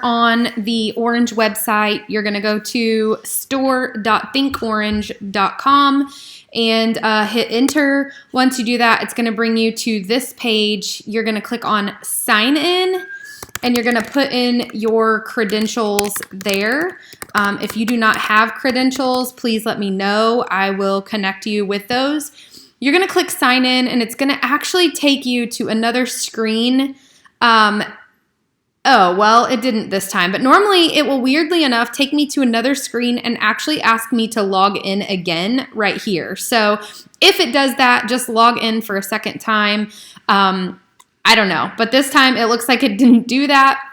on the Orange website, you're going to go to store.thinkorange.com and hit enter. Once you do that, it's going to bring you to this page. You're going to click on sign in and you're going to put in your credentials there. If you do not have credentials, please let me know. I will connect you with those. You're going to click sign in and it's going to actually take you to another screen. Oh, well, it didn't this time, but normally it will weirdly enough take me to another screen and actually ask me to log in again right here. So if it does that, just log in for a second time. I don't know, but this time it looks like it didn't do that.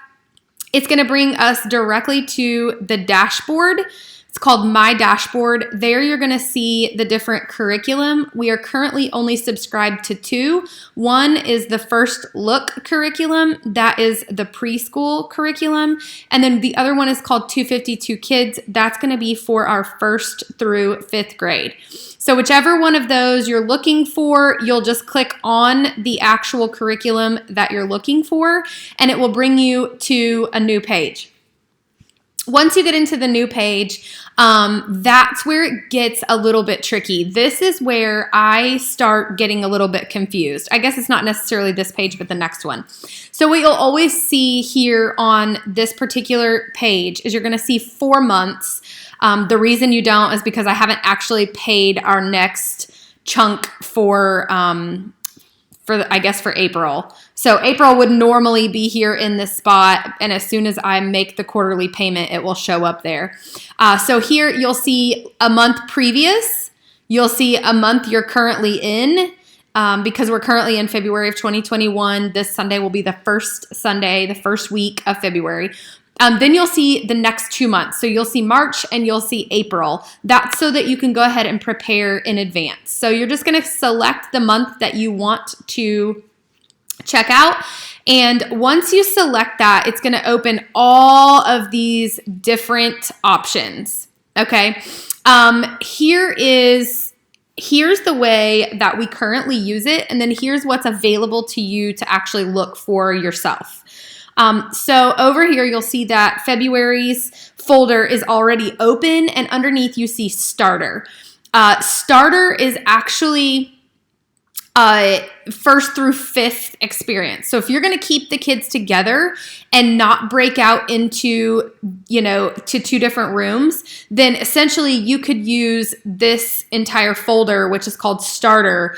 It's going to bring us directly to the dashboard. It's called My Dashboard. There you're going to see the different curriculum. We are currently only subscribed to 2. One is the First Look curriculum. That is the preschool curriculum. And then the other one is called 252 Kids. That's going to be for our 1st through 5th grade. So whichever one of those you're looking for, you'll just click on the actual curriculum that you're looking for, and it will bring you to a new page. Once you get into the new page, that's where it gets a little bit tricky. This is where I start getting a little bit confused. I guess it's not necessarily this page, but the next one. So what you'll always see here on this particular page is you're going to see 4 months. The reason you don't is because I haven't actually paid our next chunk for April. So April would normally be here in this spot, and as soon as I make the quarterly payment, it will show up there. So here you'll see a month previous. You'll see a month you're currently in, because we're currently in February of 2021. This Sunday will be the first Sunday, the first week of February. Then you'll see the next 2 months. So you'll see March and you'll see April. That's so that you can go ahead and prepare in advance. So you're just going to select the month that you want to check out. And once you select that, it's going to open all of these different options. Okay. Here's the way that we currently use it. And then here's what's available to you to actually look for yourself. So over here, you'll see that February's folder is already open, and underneath you see Starter. Starter is actually 1st through 5th experience. So if you're going to keep the kids together and not break out into, to 2 different rooms, then essentially you could use this entire folder, which is called Starter,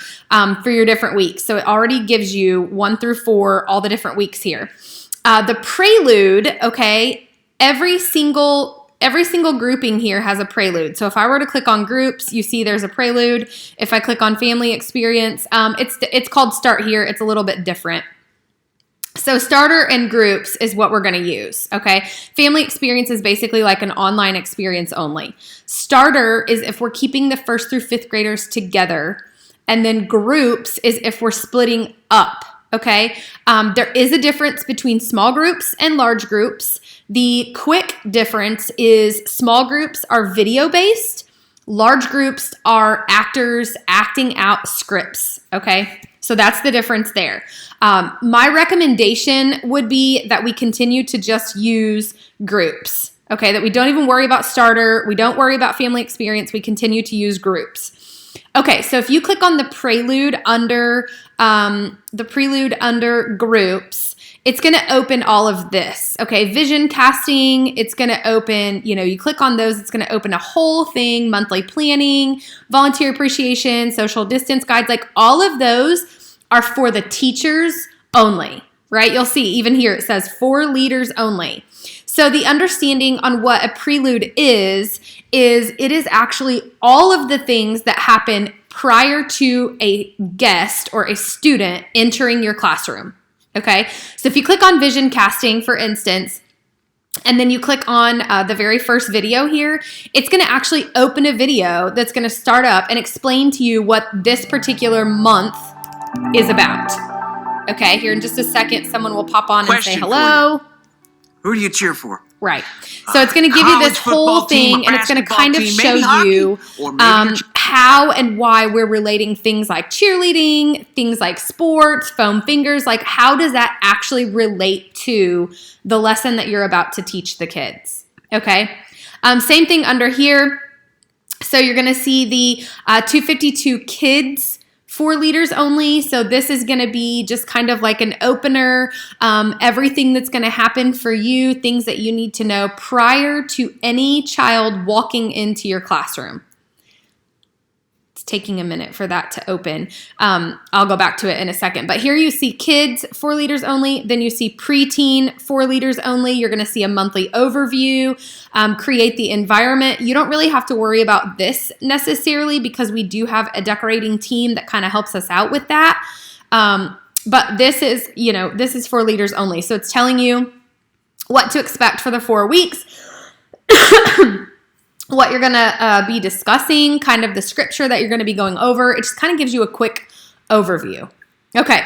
for your different weeks. So it already gives you 1 through 4, all the different weeks here. The prelude, okay, every single grouping here has a prelude. So if I were to click on groups, you see there's a prelude. If I click on family experience, it's called start here. It's a little bit different. So starter and groups is what we're going to use, okay? Family experience is basically like an online experience only. Starter is if we're keeping the 1st through 5th graders together, and then groups is if we're splitting up. Okay, there is a difference between small groups and large groups. The quick difference is small groups are video-based. Large groups are actors acting out scripts. Okay, so that's the difference there. My recommendation would be that we continue to just use groups. Okay, that we don't even worry about starter. We don't worry about family experience. We continue to use groups. Okay, so if you click on the prelude under groups, it's going to open all of this. Okay, vision casting, it's going to open, you click on those, it's going to open a whole thing, monthly planning, volunteer appreciation, social distance guides, like all of those are for the teachers only, right? You'll see even here it says for leaders only. So the understanding on what a prelude is it is actually all of the things that happen prior to a guest or a student entering your classroom, okay? So if you click on vision casting, for instance, and then you click on the very first video here, it's going to actually open a video that's going to start up and explain to you what this particular month is about. Okay, here in just a second, someone will pop on and say hello. Who do you cheer for? Right. So it's going to give you this whole thing, and it's going to kind of show you how and why we're relating things like cheerleading, things like sports, foam fingers, like how does that actually relate to the lesson that you're about to teach the kids, okay? Same thing under here. So you're going to see the 252 kids 4 liters only. So this is going to be just kind of like an opener, everything that's going to happen for you, things that you need to know prior to any child walking into your classroom. It's taking a minute for that to open. I'll go back to it in a second. But here you see kids 4 liters only. Then you see preteen 4 liters only. You're going to see a monthly overview, create the environment. You don't really have to worry about this necessarily because we do have a decorating team that kind of helps us out with that. But this is, this is 4 liters only. So it's telling you what to expect for the 4 weeks. What you're going to be discussing, kind of the scripture that you're going to be going over. It just kind of gives you a quick overview. Okay.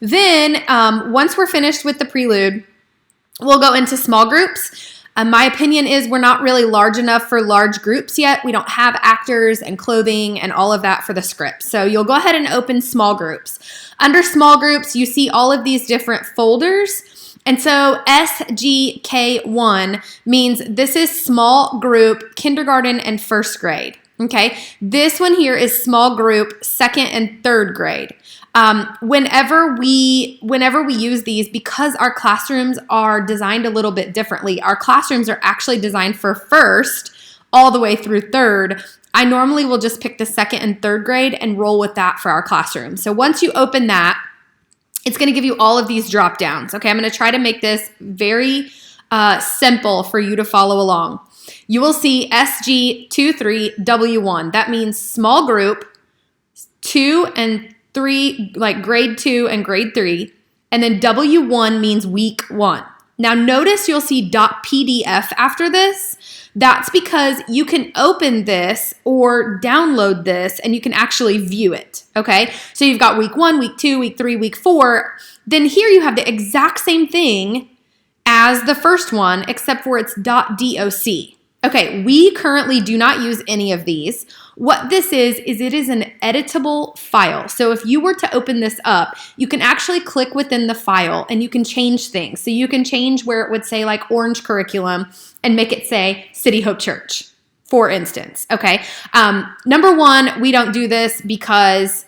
Then once we're finished with the prelude, we'll go into small groups. My opinion is we're not really large enough for large groups yet. We don't have actors and clothing and all of that for the script. So you'll go ahead and open small groups. Under small groups, you see all of these different folders. And so SGK1 means this is small group, kindergarten and first grade, okay? This one here is small group, second and third grade. Whenever we use these, because our classrooms are designed a little bit differently, our classrooms are actually designed for first all the way through third. I normally will just pick the second and third grade and roll with that for our classroom. So once you open that, it's going to give you all of these drop downs. Okay, I'm going to try to make this very simple for you to follow along. You will see SG23W1. That means small group, 2 and 3, like grade 2 and grade 3. And then W1 means week 1. Now notice you'll see .pdf after this. That's because you can open this or download this and you can actually view it, okay? So you've got week 1, week 2, week 3, week 4. Then here you have the exact same thing as the first one, except for it's .doc. Okay, we currently do not use any of these. What this is it is an editable file. So if you were to open this up, you can actually click within the file and you can change things. So you can change where it would say like Orange Curriculum and make it say City Hope Church, for instance, okay? Number one, we don't do this because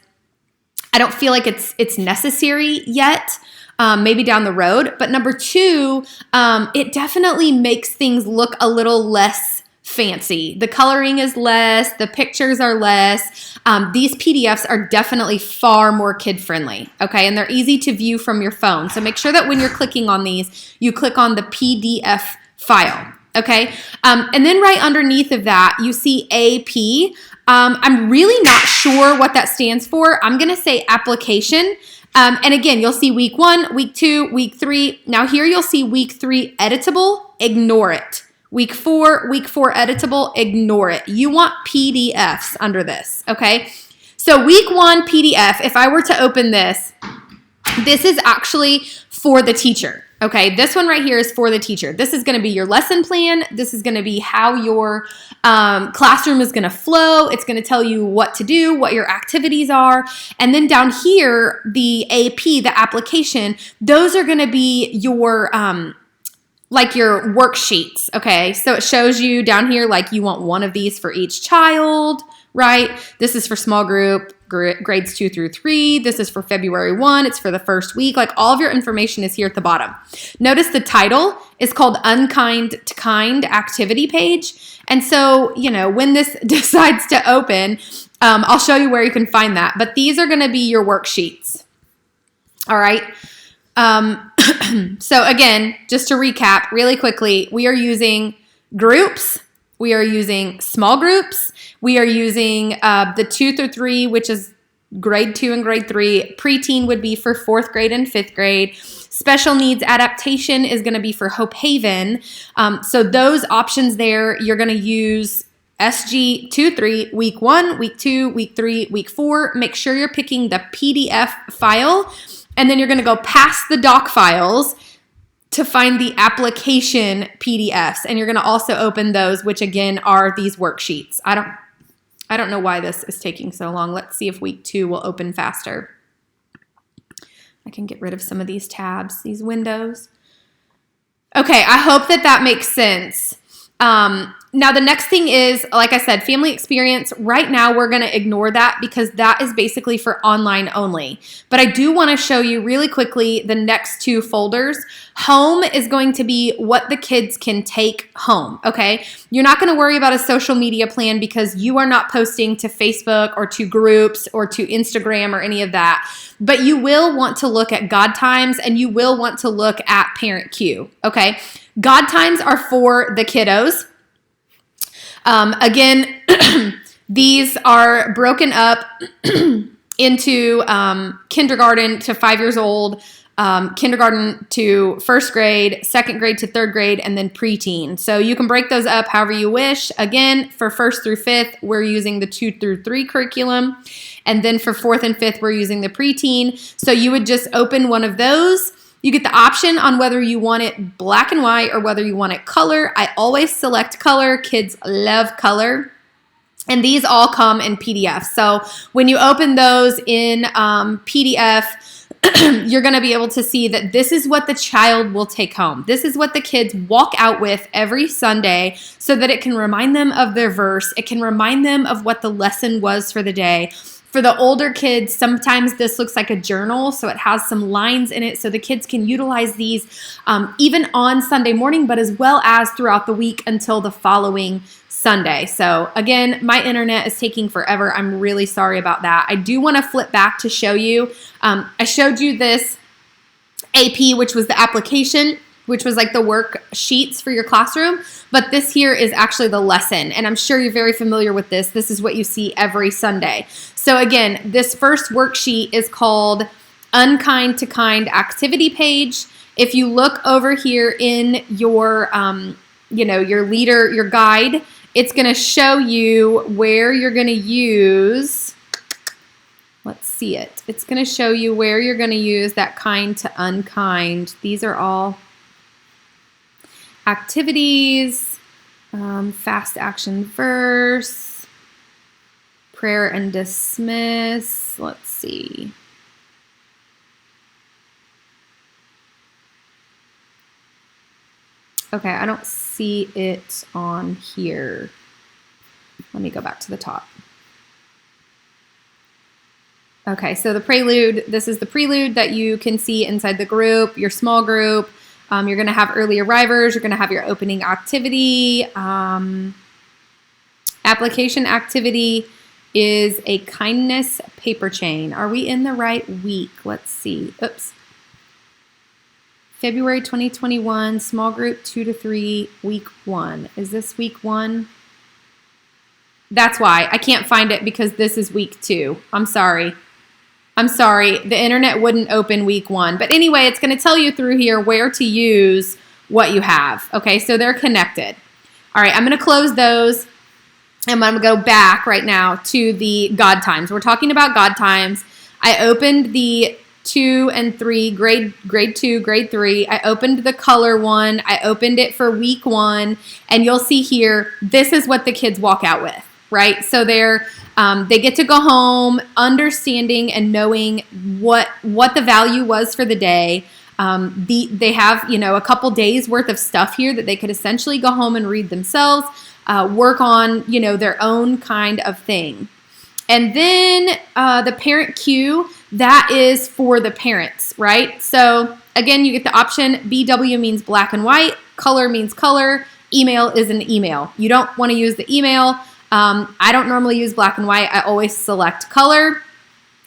I don't feel like it's necessary yet. Maybe down the road. But number two, it definitely makes things look a little less fancy. The coloring is less, the pictures are less. These PDFs are definitely far more kid-friendly, okay? And they're easy to view from your phone. So make sure that when you're clicking on these, you click on the PDF file, okay? And then right underneath of that, you see AP. I'm really not sure what that stands for. I'm gonna say application. And again, you'll see week 1, week 2, week 3. Now here you'll see week 3 editable, ignore it. Week 4 editable, ignore it. You want PDFs under this, okay? So week 1 PDF, if I were to open this, this is actually for the teacher. Okay, this one right here is for the teacher. This is going to be your lesson plan. This is going to be how your classroom is going to flow. It's going to tell you what to do, what your activities are. And then down here, the AP, the application, those are going to be your like your worksheets. Okay, so it shows you down here like you want one of these for each child, right? This is for small group, grades 2 through 3. This is for February 1. It's for the first week. Like all of your information is here at the bottom. Notice the title is called Unkind to Kind Activity Page. And so, you know, when this decides to open, I'll show you where you can find that. But these are going to be your worksheets. All right. So again, just to recap really quickly, we are using groups. We are using small groups. We are using the 2 through 3, which is grade 2 and grade 3. Preteen would be for 4th grade and 5th grade. Special needs adaptation is going to be for Hope Haven. So those options there, you're going to use SG23, week 1, week 2, week 3, week 4. Make sure you're picking the PDF file, and then you're going to go past the doc files to find the application PDFs. And you're going to also open those, which again are these worksheets. I I don't know why this is taking so long. Let's see if week 2 will open faster. I can get rid of some of these tabs, these windows. Okay, I hope that makes sense. Now, the next thing is, like I said, family experience. Right now, we're going to ignore that because that is basically for online only. But I do want to show you really quickly the next 2 folders. Home is going to be what the kids can take home, okay? You're not going to worry about a social media plan because you are not posting to Facebook or to groups or to Instagram or any of that. But you will want to look at God Times and you will want to look at Parent Cue, okay? God Times are for the kiddos. Again, these are broken up into kindergarten to 5 years old, kindergarten to first grade, second grade to third grade, and then preteen. So you can break those up however you wish. Again, for first through fifth, we're using the 2 through 3 curriculum. And then for fourth and fifth, we're using the preteen. So you would just open one of those. You get the option on whether you want it black and white or whether you want it color. I always select color. Kids love color. And these all come in PDF. So when you open those in PDF, you're going to be able to see that this is what the child will take home. This is what the kids walk out with every Sunday so that it can remind them of their verse. It can remind them of what the lesson was for the day. For the older kids, sometimes this looks like a journal, so it has some lines in it so the kids can utilize these even on Sunday morning, but as well as throughout the week until the following Sunday. So again, my internet is taking forever. I'm really sorry about that. I do want to flip back to show you. I showed you this AP, which was the application, which was like the worksheets for your classroom. But this here is actually the lesson. And I'm sure you're very familiar with this. This is what you see every Sunday. So again, this first worksheet is called Unkind to Kind Activity Page. If you look over here in your, your guide, it's going to show you where you're going to use, let's see it. It's going to show you where you're going to use that kind to unkind. These are all activities, fast action verse, prayer and dismiss. Let's see. Okay, I don't see it on here. Let me go back to the top. Okay, so the prelude, this is the prelude that you can see inside the group, your small group. You're going to have early arrivers. You're going to have your opening activity. Application activity is a kindness paper chain. Are we in the right week? Let's see. Oops. February 2021, small group 2 to 3, week 1. Is this week 1? That's why. I can't find it because this is week 2. I'm sorry. The internet wouldn't open week 1. But anyway, it's going to tell you through here where to use what you have. Okay, so they're connected. All right, I'm going to close those. And I'm going to go back right now to the God Times. We're talking about God Times. I opened the 2 and 3, grade 2, grade 3. I opened the color one. I opened it for week 1. And you'll see here, this is what the kids walk out with, right? So they get to go home understanding and knowing what the value was for the day. They have, a couple days worth of stuff here that they could essentially go home and read themselves, work on, their own kind of thing. And then the Parent Cue, that is for the parents, right? So again, you get the option. BW means black and white. Color means color. Email is an email. You don't want to use the email. I don't normally use black and white. I always select color.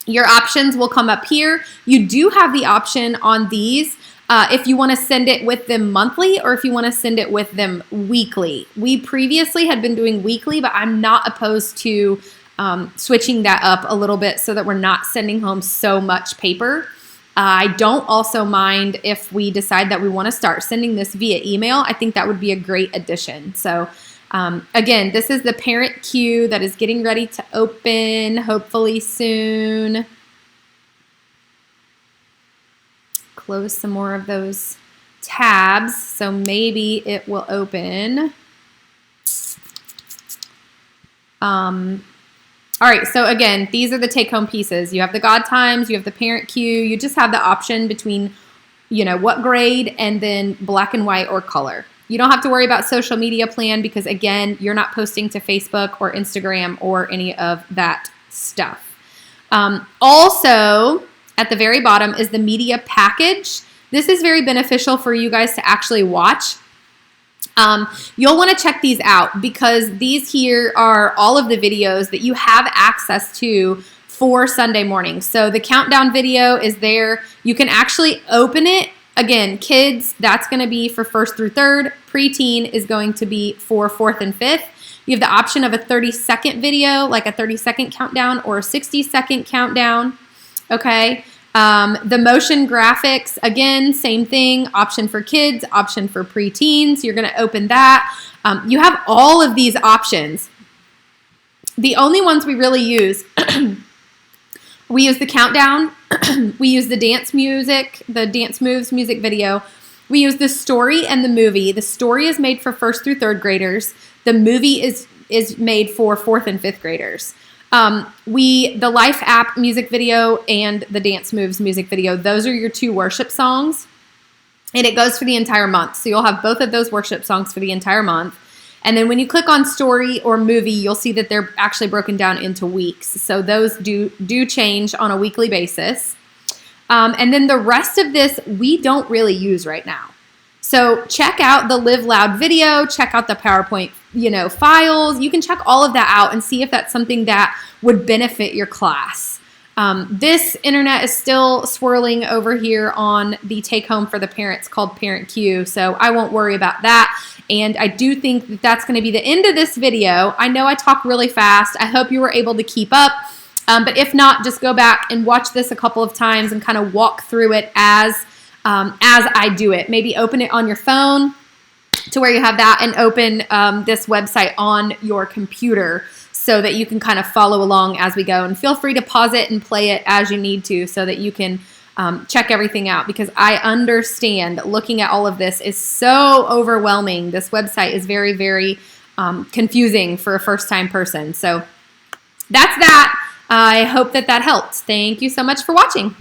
Your options will come up here. You do have the option on these if you want to send it with them monthly or if you want to send it with them weekly. We previously had been doing weekly, but I'm not opposed to switching that up a little bit so that we're not sending home so much paper. I don't also mind if we decide that we want to start sending this via email. I think that would be a great addition. So again, this is the Parent Cue that is getting ready to open hopefully soon. Close some more of those tabs so maybe it will open. All right, so again, these are the take-home pieces. You have the God times, you have the parent cue, you just have the option between, what grade, and then black and white or color. You don't have to worry about social media plan because, again, you're not posting to Facebook or Instagram or any of that stuff. Also, at the very bottom is the media package. This is very beneficial for you guys to actually watch. You'll want to check these out because these here are all of the videos that you have access to for Sunday morning. So the countdown video is there. You can actually open it. Again, kids, that's going to be for 1st through 3rd. Preteen is going to be for 4th and 5th. You have the option of a 30-second video, like a 30-second countdown or a 60-second countdown. Okay. The motion graphics, again, same thing, option for kids, option for preteens. You're going to open that. You have all of these options. The only ones we really use, we use the countdown, we use the dance music, the dance moves music video. We use the story and the movie. The story is made for 1st through 3rd graders. The movie is made for 4th and 5th graders. The Life app music video and the Dance Moves music video, those are your 2 worship songs, and it goes for the entire month. So you'll have both of those worship songs for the entire month. And then when you click on story or movie, you'll see that they're actually broken down into weeks. So those do change on a weekly basis. And then the rest of this, we don't really use right now. So check out the Live Loud video, check out the PowerPoint, files. You can check all of that out and see if that's something that would benefit your class. This internet is still swirling over here on the take home for the parents called Parent Cue, so I won't worry about that. And I do think that that's going to be the end of this video. I know I talk really fast. I hope you were able to keep up. But if not, just go back and watch this a couple of times and kind of walk through it as I do it. Maybe open it on your phone to where you have that, and open this website on your computer so that you can kind of follow along as we go. And feel free to pause it and play it as you need to so that you can check everything out, because I understand looking at all of this is so overwhelming. This website is very, very confusing for a first-time person. So that's that. I hope that helped. Thank you so much for watching.